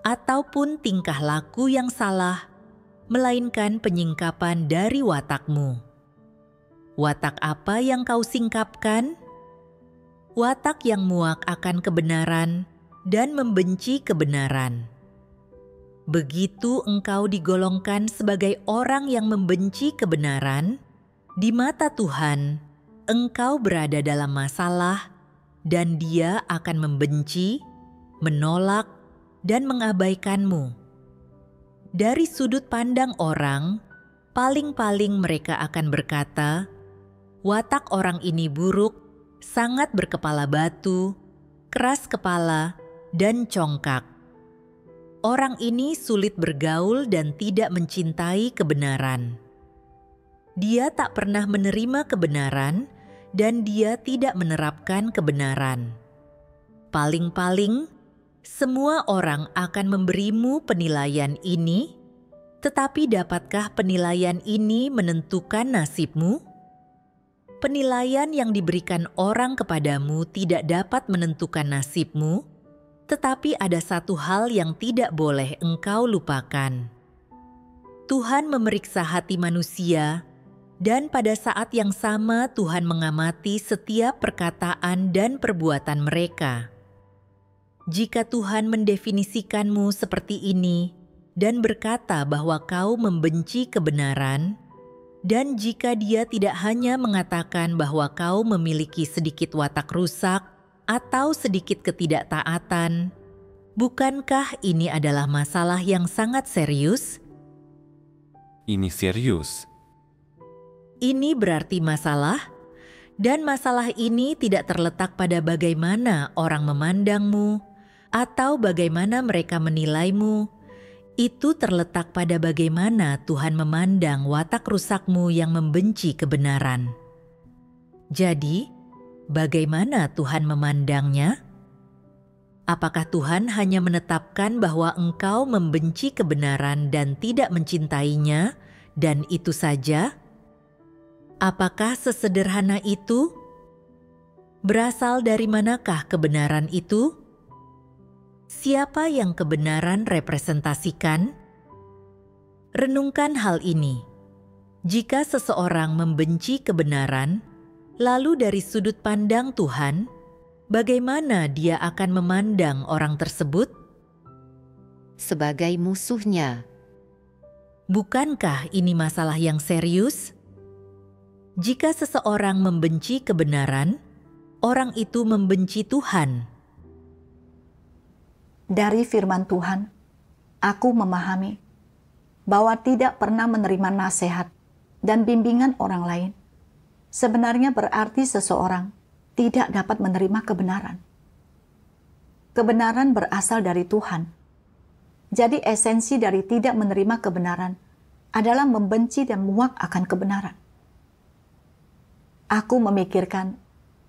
ataupun tingkah laku yang salah, melainkan penyingkapan dari watakmu. Watak apa yang kau singkapkan? Watak yang muak akan kebenaran dan membenci kebenaran. Begitu engkau digolongkan sebagai orang yang membenci kebenaran, di mata Tuhan, engkau berada dalam masalah dan Dia akan membenci, menolak, dan mengabaikanmu. Dari sudut pandang orang, paling-paling mereka akan berkata, watak orang ini buruk, sangat berkepala batu, keras kepala, dan congkak. Orang ini sulit bergaul dan tidak mencintai kebenaran. Dia tak pernah menerima kebenaran dan dia tidak menerapkan kebenaran. Paling-paling, semua orang akan memberimu penilaian ini, tetapi dapatkah penilaian ini menentukan nasibmu? Penilaian yang diberikan orang kepadamu tidak dapat menentukan nasibmu, tetapi ada satu hal yang tidak boleh engkau lupakan. Tuhan memeriksa hati manusia, dan pada saat yang sama Tuhan mengamati setiap perkataan dan perbuatan mereka. Jika Tuhan mendefinisikanmu seperti ini dan berkata bahwa kau membenci kebenaran, dan jika Dia tidak hanya mengatakan bahwa kau memiliki sedikit watak rusak atau sedikit ketidaktaatan, bukankah ini adalah masalah yang sangat serius? Ini serius. Ini berarti masalah, dan masalah ini tidak terletak pada bagaimana orang memandangmu atau bagaimana mereka menilaimu. Itu terletak pada bagaimana Tuhan memandang watak rusakmu yang membenci kebenaran. Jadi, bagaimana Tuhan memandangnya? Apakah Tuhan hanya menetapkan bahwa engkau membenci kebenaran dan tidak mencintainya, dan itu saja? Apakah sesederhana itu? Berasal dari manakah kebenaran itu? Siapa yang kebenaran representasikan? Renungkan hal ini. Jika seseorang membenci kebenaran, lalu dari sudut pandang Tuhan, bagaimana Dia akan memandang orang tersebut? Sebagai musuhnya. Bukankah ini masalah yang serius? Jika seseorang membenci kebenaran, orang itu membenci Tuhan. Dari firman Tuhan, aku memahami bahwa tidak pernah menerima nasihat dan bimbingan orang lain sebenarnya berarti seseorang tidak dapat menerima kebenaran. Kebenaran berasal dari Tuhan. Jadi esensi dari tidak menerima kebenaran adalah membenci dan muak akan kebenaran. Aku memikirkan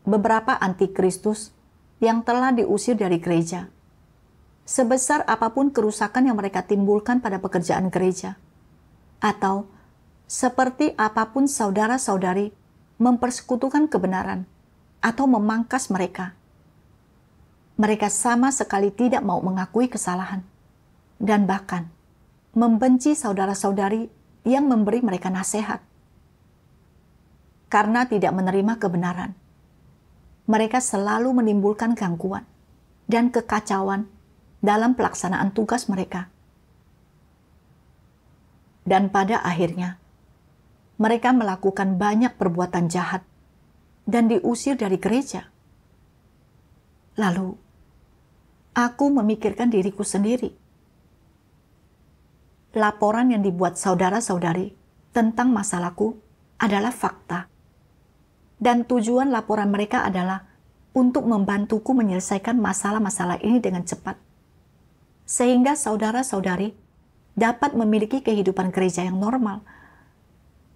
beberapa antikristus yang telah diusir dari gereja. Sebesar apapun kerusakan yang mereka timbulkan pada pekerjaan gereja, atau seperti apapun saudara-saudari mempersekutukan kebenaran atau memangkas mereka, mereka sama sekali tidak mau mengakui kesalahan dan bahkan membenci saudara-saudari yang memberi mereka nasihat. Karena tidak menerima kebenaran, mereka selalu menimbulkan gangguan dan kekacauan dalam pelaksanaan tugas mereka. Dan pada akhirnya, mereka melakukan banyak perbuatan jahat dan diusir dari gereja. Lalu, aku memikirkan diriku sendiri. Laporan yang dibuat saudara-saudari tentang masalahku adalah fakta. Dan tujuan laporan mereka adalah untuk membantuku menyelesaikan masalah-masalah ini dengan cepat. Sehingga saudara-saudari dapat memiliki kehidupan gereja yang normal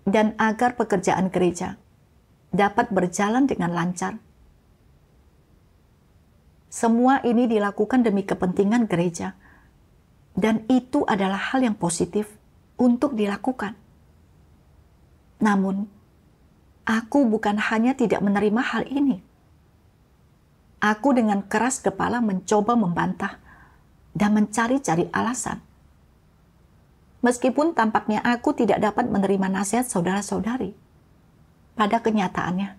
dan agar pekerjaan gereja dapat berjalan dengan lancar. Semua ini dilakukan demi kepentingan gereja dan itu adalah hal yang positif untuk dilakukan. Namun, aku bukan hanya tidak menerima hal ini. Aku dengan keras kepala mencoba membantah dan mencari-cari alasan. Meskipun tampaknya aku tidak dapat menerima nasihat saudara-saudari, pada kenyataannya,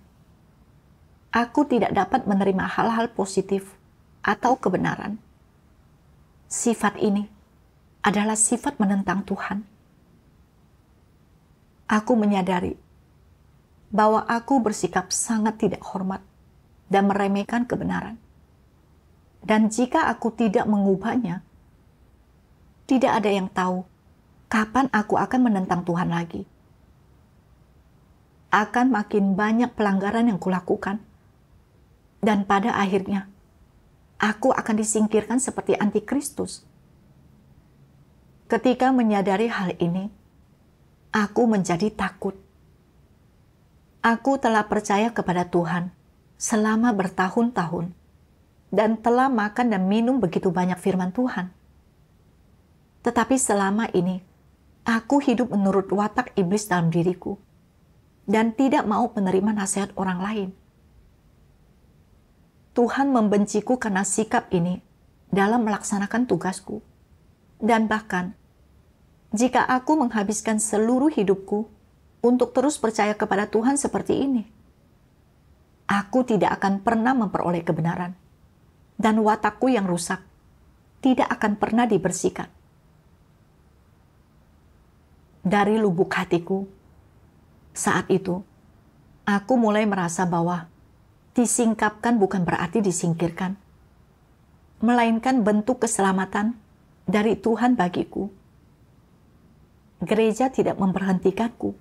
aku tidak dapat menerima hal-hal positif atau kebenaran. Sifat ini adalah sifat menentang Tuhan. Aku menyadari bahwa aku bersikap sangat tidak hormat dan meremehkan kebenaran. Dan jika aku tidak mengubahnya, tidak ada yang tahu kapan aku akan menentang Tuhan lagi. Akan makin banyak pelanggaran yang kulakukan. Dan pada akhirnya, aku akan disingkirkan seperti antikristus. Ketika menyadari hal ini, aku menjadi takut. Aku telah percaya kepada Tuhan selama bertahun-tahun dan telah makan dan minum begitu banyak firman Tuhan. Tetapi selama ini, aku hidup menurut watak iblis dalam diriku dan tidak mau menerima nasihat orang lain. Tuhan membenciku karena sikap ini dalam melaksanakan tugasku. Dan bahkan, jika aku menghabiskan seluruh hidupku untuk terus percaya kepada Tuhan seperti ini, aku tidak akan pernah memperoleh kebenaran, dan watakku yang rusak tidak akan pernah dibersihkan. Dari lubuk hatiku, saat itu, aku mulai merasa bahwa disingkapkan bukan berarti disingkirkan, melainkan bentuk keselamatan dari Tuhan bagiku. Gereja tidak memberhentikanku,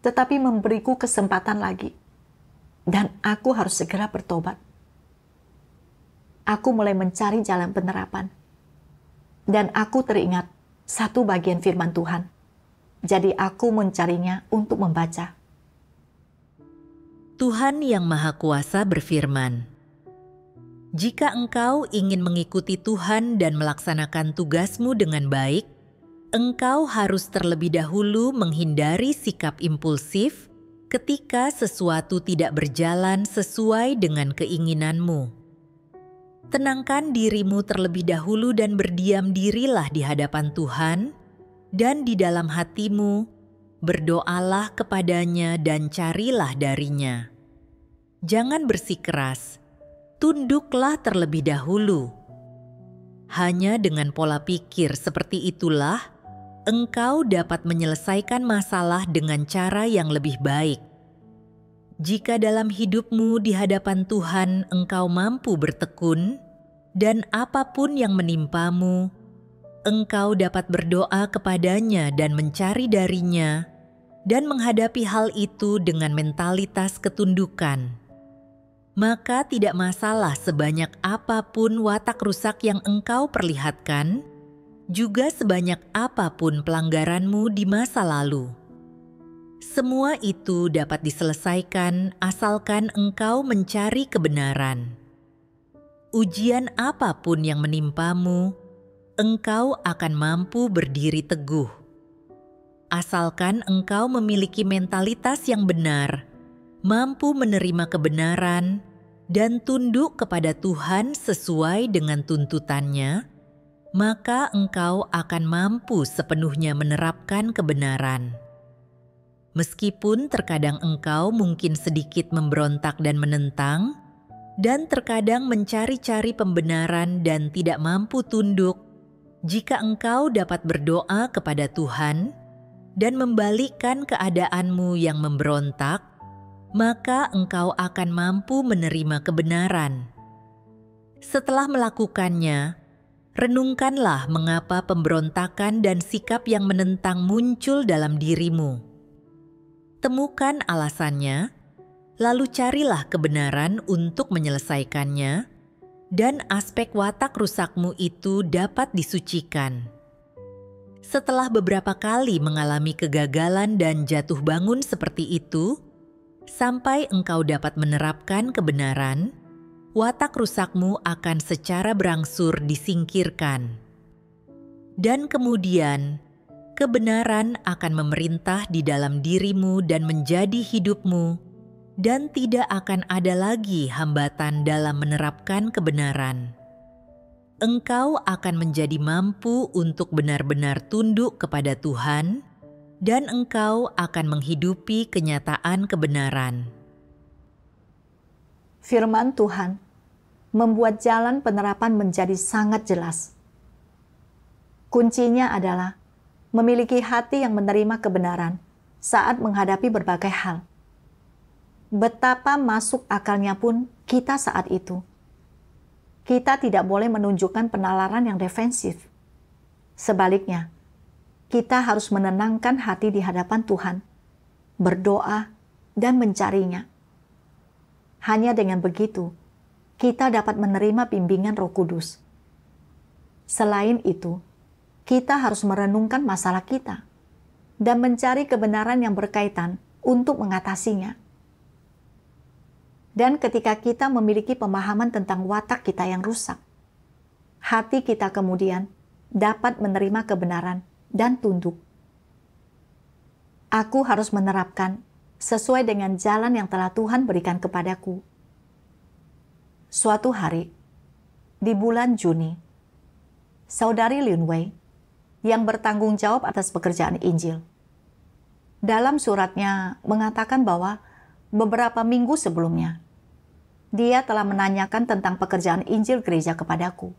tetapi memberiku kesempatan lagi, dan aku harus segera bertobat. Aku mulai mencari jalan penerapan, dan aku teringat satu bagian firman Tuhan. Jadi aku mencarinya untuk membaca. Tuhan Yang Maha Kuasa berfirman, "Jika engkau ingin mengikuti Tuhan dan melaksanakan tugasmu dengan baik, engkau harus terlebih dahulu menghindari sikap impulsif ketika sesuatu tidak berjalan sesuai dengan keinginanmu. Tenangkan dirimu terlebih dahulu dan berdiam dirilah di hadapan Tuhan, dan di dalam hatimu, berdoalah kepadanya dan carilah darinya. Jangan bersikeras, tunduklah terlebih dahulu. Hanya dengan pola pikir seperti itulah, engkau dapat menyelesaikan masalah dengan cara yang lebih baik. Jika dalam hidupmu di hadapan Tuhan engkau mampu bertekun, dan apapun yang menimpamu, engkau dapat berdoa kepadanya dan mencari darinya, dan menghadapi hal itu dengan mentalitas ketundukan. Maka tidak masalah sebanyak apapun watak rusak yang engkau perlihatkan, juga sebanyak apapun pelanggaranmu di masa lalu. Semua itu dapat diselesaikan asalkan engkau mencari kebenaran. Ujian apapun yang menimpamu, engkau akan mampu berdiri teguh. Asalkan engkau memiliki mentalitas yang benar, mampu menerima kebenaran, dan tunduk kepada Tuhan sesuai dengan tuntutannya, maka engkau akan mampu sepenuhnya menerapkan kebenaran. Meskipun terkadang engkau mungkin sedikit memberontak dan menentang, dan terkadang mencari-cari pembenaran dan tidak mampu tunduk, jika engkau dapat berdoa kepada Tuhan dan membalikkan keadaanmu yang memberontak, maka engkau akan mampu menerima kebenaran. Setelah melakukannya, renungkanlah mengapa pemberontakan dan sikap yang menentang muncul dalam dirimu. Temukan alasannya, lalu carilah kebenaran untuk menyelesaikannya, dan aspek watak rusakmu itu dapat disucikan. Setelah beberapa kali mengalami kegagalan dan jatuh bangun seperti itu, sampai engkau dapat menerapkan kebenaran, watak rusakmu akan secara berangsur disingkirkan. Dan kemudian, kebenaran akan memerintah di dalam dirimu dan menjadi hidupmu, dan tidak akan ada lagi hambatan dalam menerapkan kebenaran. Engkau akan menjadi mampu untuk benar-benar tunduk kepada Tuhan, dan engkau akan menghidupi kenyataan kebenaran. Firman Tuhan membuat jalan penerapan menjadi sangat jelas. Kuncinya adalah memiliki hati yang menerima kebenaran saat menghadapi berbagai hal. Betapa masuk akalnya pun kita saat itu. Kita tidak boleh menunjukkan penalaran yang defensif. Sebaliknya, kita harus menenangkan hati di hadapan Tuhan, berdoa, dan mencarinya. Hanya dengan begitu, kita dapat menerima bimbingan Roh Kudus. Selain itu, kita harus merenungkan masalah kita dan mencari kebenaran yang berkaitan untuk mengatasinya. Dan ketika kita memiliki pemahaman tentang watak kita yang rusak, hati kita kemudian dapat menerima kebenaran dan tunduk. Aku harus menerapkan sesuai dengan jalan yang telah Tuhan berikan kepadaku. Suatu hari, di bulan Juni, Saudari Lin Wei, yang bertanggung jawab atas pekerjaan Injil. Dalam suratnya mengatakan bahwa beberapa minggu sebelumnya, dia telah menanyakan tentang pekerjaan Injil gereja kepadaku.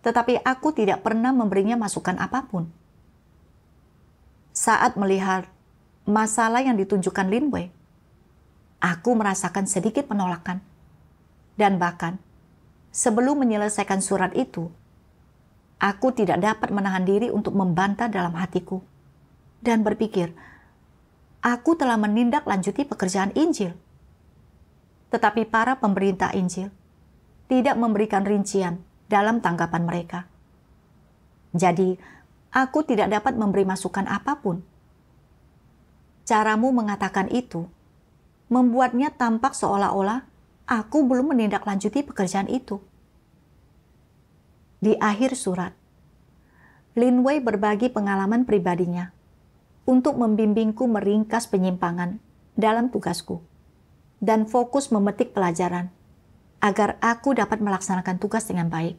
Tetapi aku tidak pernah memberinya masukan apapun. Saat melihat masalah yang ditunjukkan Lin Wei, aku merasakan sedikit penolakan. Dan bahkan, sebelum menyelesaikan surat itu, aku tidak dapat menahan diri untuk membantah dalam hatiku dan berpikir, aku telah menindaklanjuti pekerjaan Injil. Tetapi para pemberita Injil tidak memberikan rincian dalam tanggapan mereka. Jadi, aku tidak dapat memberi masukan apapun. Caramu mengatakan itu membuatnya tampak seolah-olah aku belum menindaklanjuti pekerjaan itu. Di akhir surat, Lin Wei berbagi pengalaman pribadinya untuk membimbingku meringkas penyimpangan dalam tugasku dan fokus memetik pelajaran agar aku dapat melaksanakan tugas dengan baik.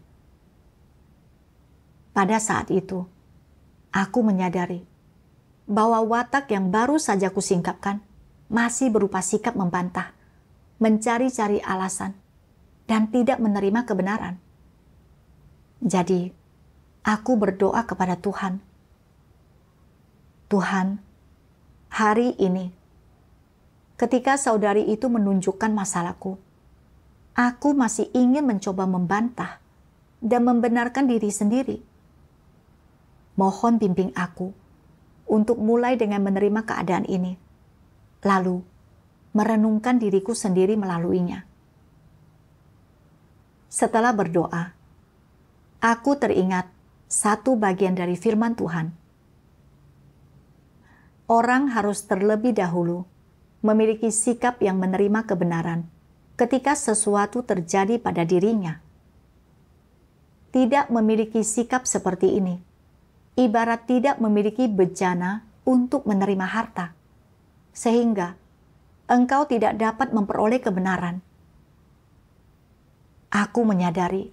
Pada saat itu, aku menyadari bahwa watak yang baru saja kusingkapkan masih berupa sikap membantah, mencari-cari alasan, dan tidak menerima kebenaran. Jadi, aku berdoa kepada Tuhan. Tuhan, hari ini, ketika saudari itu menunjukkan masalahku, aku masih ingin mencoba membantah dan membenarkan diri sendiri. Mohon bimbing aku untuk mulai dengan menerima keadaan ini, lalu merenungkan diriku sendiri melaluinya. Setelah berdoa, aku teringat satu bagian dari firman Tuhan. Orang harus terlebih dahulu memiliki sikap yang menerima kebenaran ketika sesuatu terjadi pada dirinya. Tidak memiliki sikap seperti ini, ibarat tidak memiliki bejana untuk menerima harta, sehingga engkau tidak dapat memperoleh kebenaran. Aku menyadari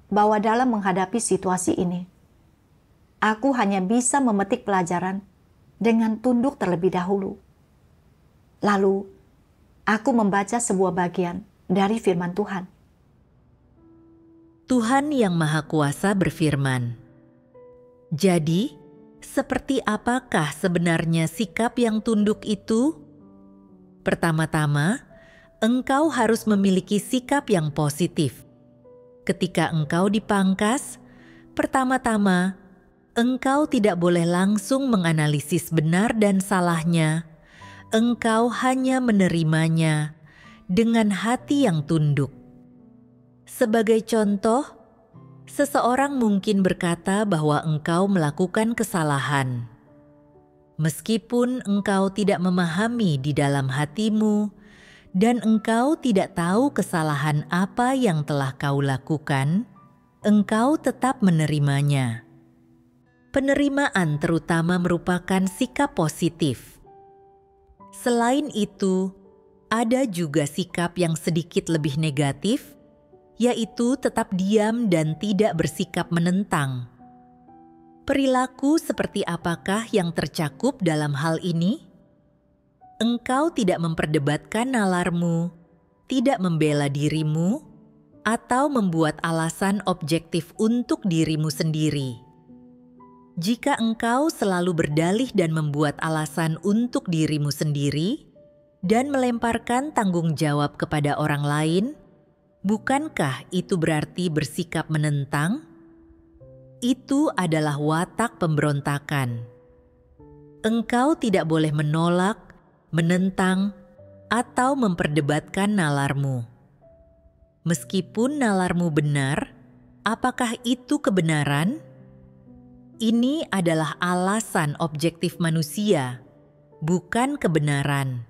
bahwa dalam menghadapi situasi ini, aku hanya bisa memetik pelajaran dengan tunduk terlebih dahulu. Lalu, aku membaca sebuah bagian dari firman Tuhan. Tuhan Yang Maha Kuasa berfirman, "Jadi, seperti apakah sebenarnya sikap yang tunduk itu? Pertama-tama, engkau harus memiliki sikap yang positif. Ketika engkau dipangkas, pertama-tama, engkau tidak boleh langsung menganalisis benar dan salahnya. Engkau hanya menerimanya dengan hati yang tunduk. Sebagai contoh, seseorang mungkin berkata bahwa engkau melakukan kesalahan. Meskipun engkau tidak memahami di dalam hatimu dan engkau tidak tahu kesalahan apa yang telah kau lakukan, engkau tetap menerimanya. Penerimaan terutama merupakan sikap positif. Selain itu, ada juga sikap yang sedikit lebih negatif, yaitu tetap diam dan tidak bersikap menentang. Perilaku seperti apakah yang tercakup dalam hal ini? Engkau tidak memperdebatkan nalarmu, tidak membela dirimu, atau membuat alasan objektif untuk dirimu sendiri. Jika engkau selalu berdalih dan membuat alasan untuk dirimu sendiri dan melemparkan tanggung jawab kepada orang lain, bukankah itu berarti bersikap menentang? Itu adalah watak pemberontakan. Engkau tidak boleh menolak, menentang, atau memperdebatkan nalarmu. Meskipun nalarmu benar, apakah itu kebenaran? Ini adalah alasan objektif manusia, bukan kebenaran.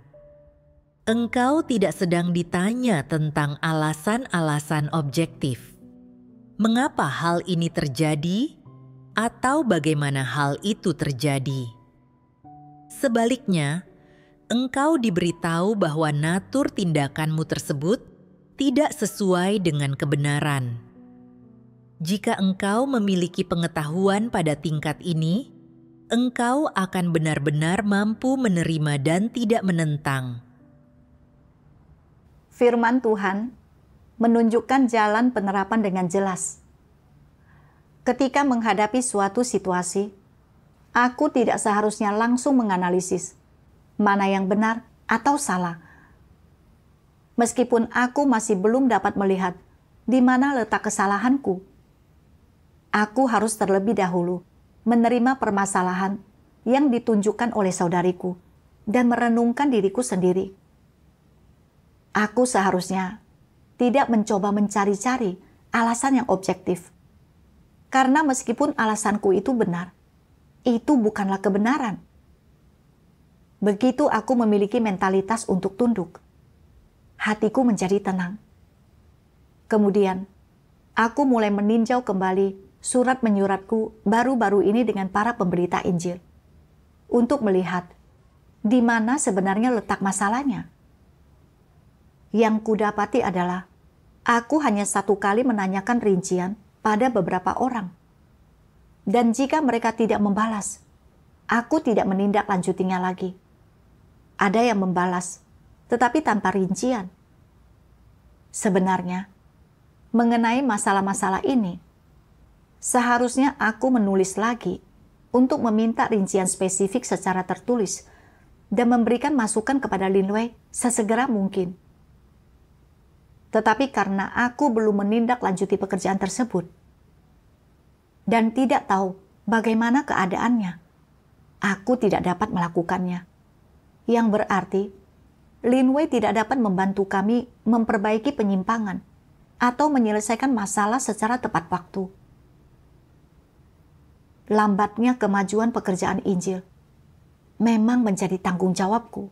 Engkau tidak sedang ditanya tentang alasan-alasan objektif. Mengapa hal ini terjadi, atau bagaimana hal itu terjadi? Sebaliknya, engkau diberitahu bahwa natur tindakanmu tersebut tidak sesuai dengan kebenaran. Jika engkau memiliki pengetahuan pada tingkat ini, engkau akan benar-benar mampu menerima dan tidak menentang. Firman Tuhan menunjukkan jalan penerapan dengan jelas. Ketika menghadapi suatu situasi, aku tidak seharusnya langsung menganalisis mana yang benar atau salah. Meskipun aku masih belum dapat melihat di mana letak kesalahanku, aku harus terlebih dahulu menerima permasalahan yang ditunjukkan oleh saudariku dan merenungkan diriku sendiri. Aku seharusnya tidak mencoba mencari-cari alasan yang objektif. Karena meskipun alasanku itu benar, itu bukanlah kebenaran. Begitu aku memiliki mentalitas untuk tunduk, hatiku menjadi tenang. Kemudian, aku mulai meninjau kembali surat menyuratku baru-baru ini dengan para pemberita Injil untuk melihat di mana sebenarnya letak masalahnya. Yang kudapati adalah aku hanya satu kali menanyakan rincian pada beberapa orang. Dan jika mereka tidak membalas, aku tidak menindaklanjutinya lagi. Ada yang membalas, tetapi tanpa rincian. Sebenarnya, mengenai masalah-masalah ini, seharusnya aku menulis lagi untuk meminta rincian spesifik secara tertulis dan memberikan masukan kepada Linway sesegera mungkin. Tetapi karena aku belum menindaklanjuti pekerjaan tersebut dan tidak tahu bagaimana keadaannya, aku tidak dapat melakukannya. Yang berarti, Linway tidak dapat membantu kami memperbaiki penyimpangan atau menyelesaikan masalah secara tepat waktu. Lambatnya kemajuan pekerjaan Injil memang menjadi tanggung jawabku.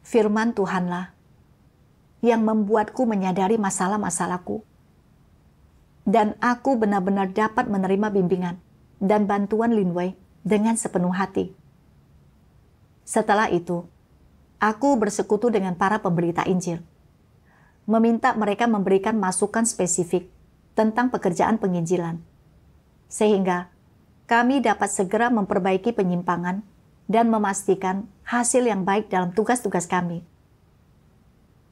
Firman Tuhanlah yang membuatku menyadari masalah-masalahku. Dan aku benar-benar dapat menerima bimbingan dan bantuan Linway dengan sepenuh hati. Setelah itu, aku bersekutu dengan para pemberita Injil, meminta mereka memberikan masukan spesifik tentang pekerjaan penginjilan, sehingga kami dapat segera memperbaiki penyimpangan dan memastikan hasil yang baik dalam tugas-tugas kami.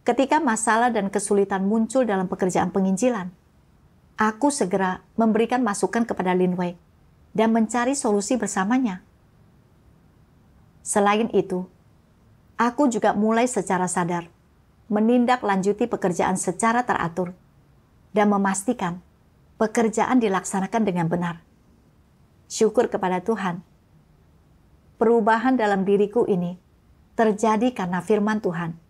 Ketika masalah dan kesulitan muncul dalam pekerjaan penginjilan, aku segera memberikan masukan kepada Linway dan mencari solusi bersamanya. Selain itu, aku juga mulai secara sadar menindaklanjuti pekerjaan secara teratur dan memastikan pekerjaan dilaksanakan dengan benar. Syukur kepada Tuhan. Perubahan dalam diriku ini terjadi karena firman Tuhan